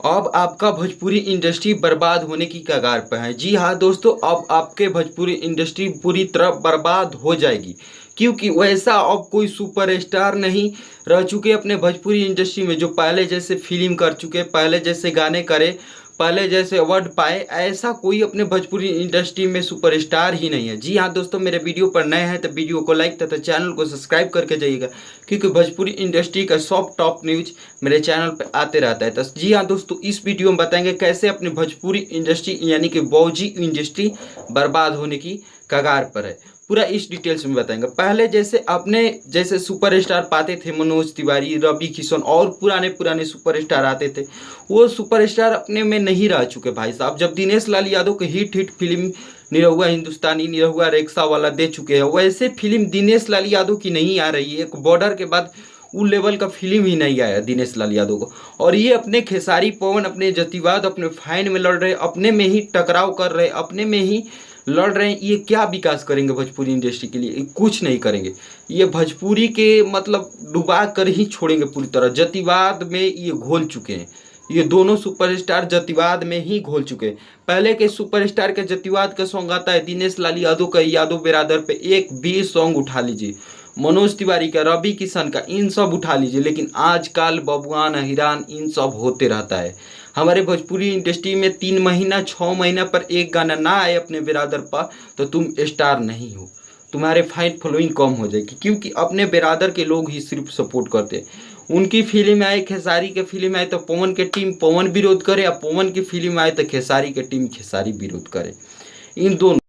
अब आपका भोजपुरी इंडस्ट्री बर्बाद होने की कगार पर है। जी हाँ दोस्तों, अब आपके भोजपुरी इंडस्ट्री पूरी तरह बर्बाद हो जाएगी, क्योंकि वैसा अब कोई सुपरस्टार नहीं रह चुके अपने भोजपुरी इंडस्ट्री में जो पहले जैसे फिल्म कर चुके, पहले जैसे गाने करे, पहले जैसे अवार्ड पाए। ऐसा कोई अपने भोजपुरी इंडस्ट्री में सुपरस्टार ही नहीं है। जी हाँ दोस्तों, मेरे वीडियो पर नए हैं तो वीडियो को लाइक तथा चैनल को सब्सक्राइब करके जाइएगा, क्योंकि भोजपुरी इंडस्ट्री का सब टॉप न्यूज मेरे चैनल पर आते रहता है। तो जी हाँ दोस्तों, इस वीडियो में बताएंगे कैसे अपने भोजपुरी इंडस्ट्री यानी कि बौजी इंडस्ट्री बर्बाद होने की कगार पर है। पूरा इस डिटेल्स में बताएंगे। पहले जैसे अपने जैसे सुपरस्टार पाते थे मनोज तिवारी, रवि किशन और पुराने पुराने सुपरस्टार आते थे, वो सुपरस्टार अपने में नहीं रह चुके भाई साहब। जब दिनेश लाल यादव को हिट हिट फिल्म निरहुआ हिंदुस्तानी, निरहुआ रेक्सा वाला दे चुके हैं, वैसे फिल्म दिनेश लाल यादव की नहीं आ रही है। एक बॉर्डर के बाद उस लेवल का फिल्म ही नहीं आया दिनेश लाल यादव को। और ये अपने खेसारी पवन, अपने जतिवाद, अपने फैन में लड़ रहे, अपने में ही टकराव कर रहे, अपने में ही लड़ रहे हैं। ये क्या विकास करेंगे भोजपुरी इंडस्ट्री के लिए? कुछ नहीं करेंगे। ये भोजपुरी के मतलब डुबा कर ही छोड़ेंगे पूरी तरह। जतिवाद में ये घोल चुके हैं। ये दोनों सुपरस्टार जतिवाद में ही घोल चुके हैं। पहले के सुपरस्टार के जतिवाद का सॉन्ग आता है, दिनेश लाल यादव का यादव बिरादर पे एक भी सॉन्ग उठा लीजिए, मनोज तिवारी का, रवि किशन का, इन सब उठा लीजिए। लेकिन आजकल बबुआन हिरान इन सब होते रहता है। हमारे भोजपुरी इंडस्ट्री में 3 महीना 6 महीना पर एक गाना ना आए अपने बिरादर पर तो तुम स्टार नहीं हो, तुम्हारे फाइन फॉलोइंग कम हो जाएगी, क्योंकि अपने बिरादर के लोग ही सिर्फ सपोर्ट करते हैं। उनकी फिल्म आए, खेसारी की फिल्म आए तो पवन के टीम पवन विरोध करे, या पवन की फिल्म आए तो खेसारी की टीम खेसारी विरोध करे। इन दोनों